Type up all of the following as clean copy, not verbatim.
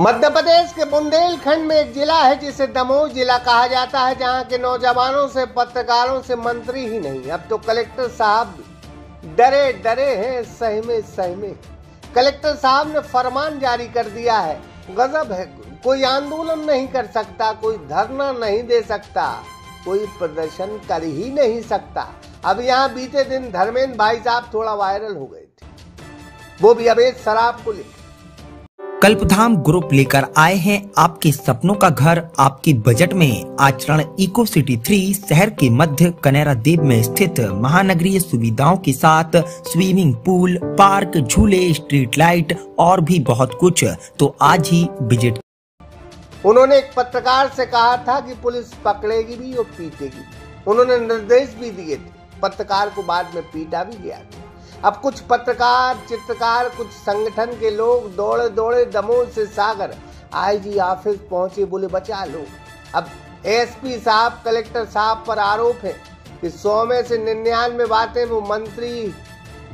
मध्य प्रदेश के बुंदेलखंड में एक जिला है जिसे दमोह जिला कहा जाता है, जहां के नौजवानों से पत्रकारों से मंत्री ही नहीं, अब तो कलेक्टर साहब डरे डरे हैं, सहमे। कलेक्टर साहब ने फरमान जारी कर दिया है। गजब है, कोई आंदोलन नहीं कर सकता, कोई धरना नहीं दे सकता, कोई प्रदर्शन कर ही नहीं सकता। अब यहाँ बीते दिन धर्मेंद्र भाई साहब थोड़ा वायरल हो गए थे, वो भी अवैध शराब को लेकर। कल्पधाम ग्रुप लेकर आए हैं आपके सपनों का घर आपके बजट में। आचरण इको सिटी 3 शहर के मध्य कनेरा देव में स्थित महानगरीय सुविधाओं के साथ स्विमिंग पूल, पार्क, झूले, स्ट्रीट लाइट और भी बहुत कुछ। तो आज ही विजिट। उन्होंने एक पत्रकार से कहा था कि पुलिस पकड़ेगी भी और पीटेगी। उन्होंने निर्देश भी दिए थे, पत्रकार को बाद में पीटा भी गया था। अब कुछ पत्रकार, चित्रकार, कुछ संगठन के लोग दौड़े दौड़े दमोह से सागर आईजी ऑफिस पहुंचे, बोले बचा लो। अब एसपी साहब, कलेक्टर साहब पर आरोप है कि 100 में से 99 बातें वो मंत्री,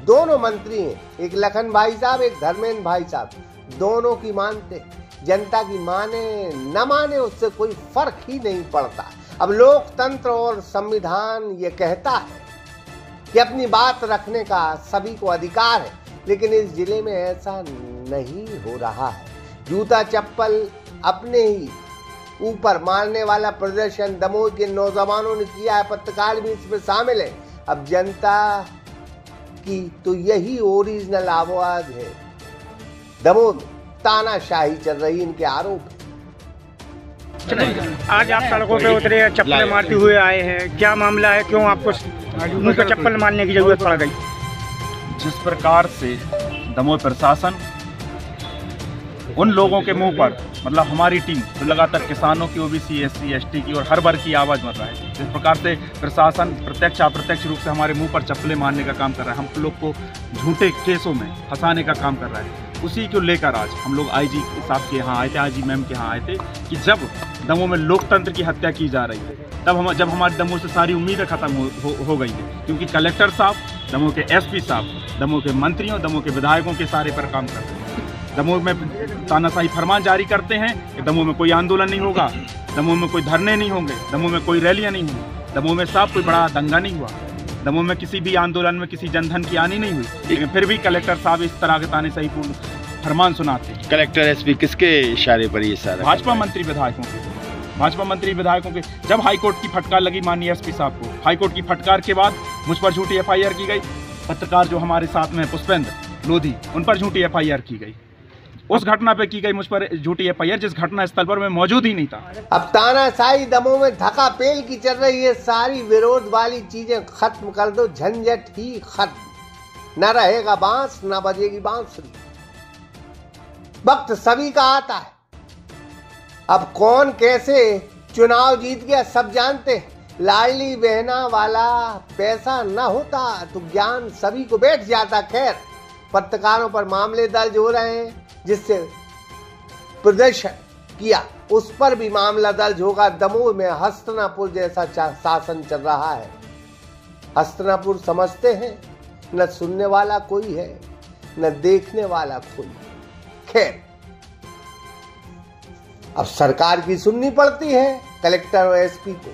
दोनों मंत्री हैं, एक लखन भाई साहब, एक धर्मेंद्र भाई साहब, दोनों की मानते। जनता की माने न माने उससे कोई फर्क ही नहीं पड़ता। अब लोकतंत्र और संविधान ये कहता है कि अपनी बात रखने का सभी को अधिकार है, लेकिन इस जिले में ऐसा नहीं हो रहा है। जूता चप्पल अपने ही ऊपर मारने वाला प्रदर्शन दमोह के नौजवानों ने किया है, पत्रकार भी इसमें शामिल है। अब जनता की तो यही ओरिजिनल आवाज है। दमोह में तानाशाही चल रही, इनके आरोप है। आज आप सड़कों पे उतरे, चप्पलें मारते हुए आए हैं, क्या मामला है? क्यों आपको मुंह पे चप्पल मारने की जरूरत पड़ गई? जिस प्रकार से दमोह प्रशासन उन लोगों के मुंह पर, मतलब हमारी टीम जो लगातार किसानों की, ओबीसी, एससी, एसटी की और हर वर्ग की आवाज़ बन रहा है, जिस प्रकार से प्रशासन प्रत्यक्ष अप्रत्यक्ष रूप से हमारे मुंह पर चप्पलें मारने का काम कर रहा है, हम लोग को झूठे केसों में फंसाने का काम कर रहा है, उसी को लेकर आज हम लोग आईजी साहब के यहाँ आए थे, आईजी मैम के यहाँ आए थे कि जब दमोह में लोकतंत्र की हत्या की जा रही है, तब जब हमारी दमोह से सारी उम्मीदें खत्म हो गई है, क्योंकि कलेक्टर साहब, दमोह के एसपी साहब, दमोह के मंत्रियों, दमोह के विधायकों के सारे पर काम कर रहे हैं। दमोह में तानाशाही फरमान जारी करते हैं कि दमोह में कोई आंदोलन नहीं होगा, दमोह में कोई धरने नहीं होंगे, दमोह में कोई रैलियां नहीं होंगी, दमोह में साहब कोई बड़ा दंगा नहीं हुआ, दमोह में किसी भी आंदोलन में किसी जनधन की हानि नहीं हुई, लेकिन फिर भी कलेक्टर साहब इस तरह के तानाशाही पूर्ण फरमान सुनाते हैं। कलेक्टर एसपी किसके इशारे पर ये सारा? भाजपा मंत्री विधायकों के, भाजपा मंत्री विधायकों के। जब हाईकोर्ट की फटकार लगी माननीय एसपी साहब को, हाईकोर्ट की फटकार के बाद मुझ पर झूठी एफआईआर की गई, पत्रकार जो हमारे साथ में पुष्पेंद्र लोधी, उन पर झूठी एफआईआर की गई, उस घटना पे की गई मुझ पर झूठी एफआईआर, जिस घटना स्थल पर मैं मौजूद ही नहीं था। अब तानाशाही दमोह में धक्का पेल की चल रही है, सारी विरोध वाली चीजें खत्म कर दो, झंझट ही खत्म, न रहेगा बांस, न बजेगी बांसुरी। वक्त सभी का आता है। अब कौन कैसे चुनाव जीत गया सब जानते हैं। लाडली बहना वाला पैसा न होता तो ज्ञान सभी को बैठ जाता। खैर, पत्रकारों पर मामले दर्ज हो रहे हैं, जिससे प्रदर्शन किया उस पर भी मामला दर्ज होगा। दमोह में हस्तिनापुर जैसा शासन चल रहा है। हस्तिनापुर समझते हैं, न सुनने वाला कोई है, न देखने वाला कोई। खैर, अब सरकार की सुननी पड़ती है, कलेक्टर और एसपी को,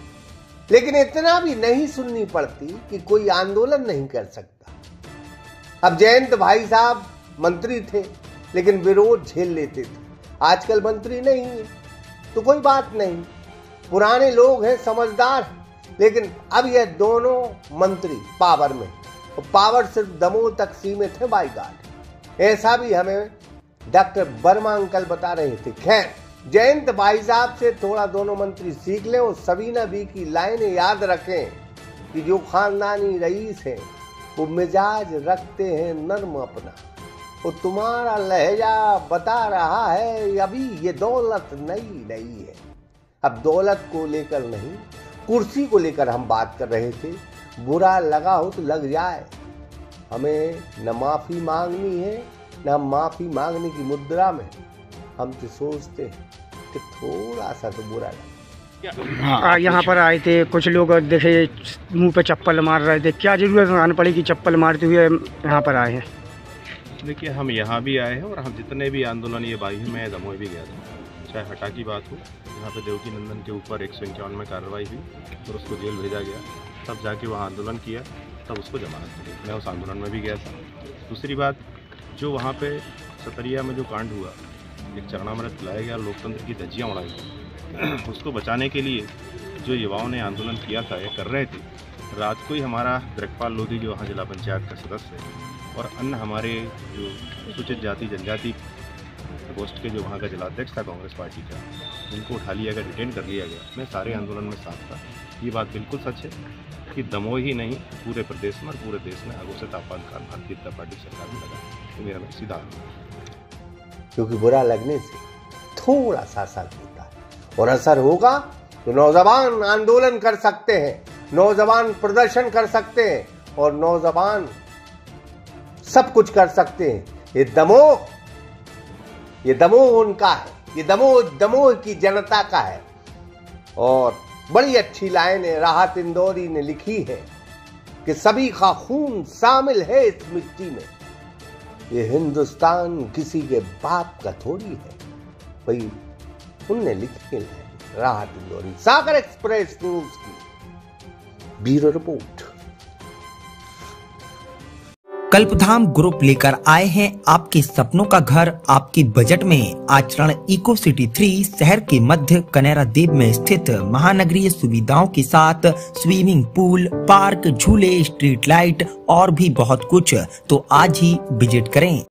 लेकिन इतना भी नहीं सुननी पड़ती कि कोई आंदोलन नहीं कर सकता। अब जयंत भाई साहब मंत्री थे, लेकिन विरोध झेल लेते थे। आजकल मंत्री नहीं है तो कोई बात नहीं, पुराने लोग हैं, समझदार हैं, लेकिन अब ये दोनों मंत्री पावर में, और पावर सिर्फ दमोह तक सीमित है। बाई गॉड, ऐसा भी हमें डॉक्टर वर्मा अंकल बता रहे थे। खैर, जयंत भाई साहब से थोड़ा दोनों मंत्री सीख लें और सबीना बी की लाइनें याद रखें कि जो खानदानी रईस हैं वो मिजाज रखते हैं नर्म अपना, वो तुम्हारा लहजा बता रहा है अभी ये दौलत नहीं है। अब दौलत को लेकर नहीं, कुर्सी को लेकर हम बात कर रहे थे। बुरा लगा हो तो लग जाए, हमें न माफी मांगनी है, न हम माफी मांगने की मुद्रा में। हम तो सोचते हैं कि थोड़ा सा तो बुरा लगा। यहाँ पर आए थे कुछ लोग, देखे मुंह पे चप्पल मार रहे थे, क्या जरूरत आने पड़ी कि चप्पल मारते हुए यहाँ पर आए हैं? देखिए, हम यहाँ भी आए हैं और हम जितने भी आंदोलन ये भाई हैं, मैं दमोह भी गया था, चाहे हटा की बात हो, यहाँ पे देवकी नंदन के ऊपर 151 में कार्रवाई हुई और उसको जेल भेजा गया, तब जाके वहाँ आंदोलन किया, तब उसको जमानत मिली। मैं उस आंदोलन में भी गया था। दूसरी बात, जो वहाँ पे सतरिया में जो कांड हुआ, एक चरणामृत पिलाया गया, लोकतंत्र की धज्जियाँ उड़ाई गई, उसको बचाने के लिए जो युवाओं ने आंदोलन किया था या कर रहे थे, रात को ही हमारा ब्रजपाल लोधी जो वहाँ जिला पंचायत का सदस्य है और अन्य हमारे जो अनुसूचित जाति जनजाति प्रकोष्ठ के जो वहाँ का जिलाध्यक्ष था कांग्रेस पार्टी का, उनको उठा लिया गया, डिटेन कर लिया गया। मैं सारे आंदोलन में साथ था। ये बात बिल्कुल सच है कि दमोह ही नहीं, पूरे प्रदेश में और पूरे देश में अघोषित आपातकाल भारतीय जनता पार्टी सरकार ने लगा। तो मेरा सीधा क्योंकि बुरा लगने से थोड़ा सा असर होता है और असर होगा तो नौजवान आंदोलन कर सकते हैं, नौजवान प्रदर्शन कर सकते हैं और नौजवान सब कुछ कर सकते हैं। ये दमोह उनका है, ये दमोह की जनता का है। और बड़ी अच्छी लाइन है राहत इंदौरी ने लिखी है कि सभी का खून शामिल है इस मिट्टी में, ये हिंदुस्तान किसी के बाप का थोड़ी है। भाई उनने लिखी है राहत इंदौरी। सागर एक्सप्रेस न्यूज की ब्यूरो रिपोर्ट। कल्पधाम ग्रुप लेकर आए हैं आपके सपनों का घर आपके बजट में। आचरण इको सिटी 3 शहर के मध्य कनेरा देव में स्थित महानगरीय सुविधाओं के साथ स्विमिंग पूल, पार्क, झूले, स्ट्रीट लाइट और भी बहुत कुछ। तो आज ही विजिट करें।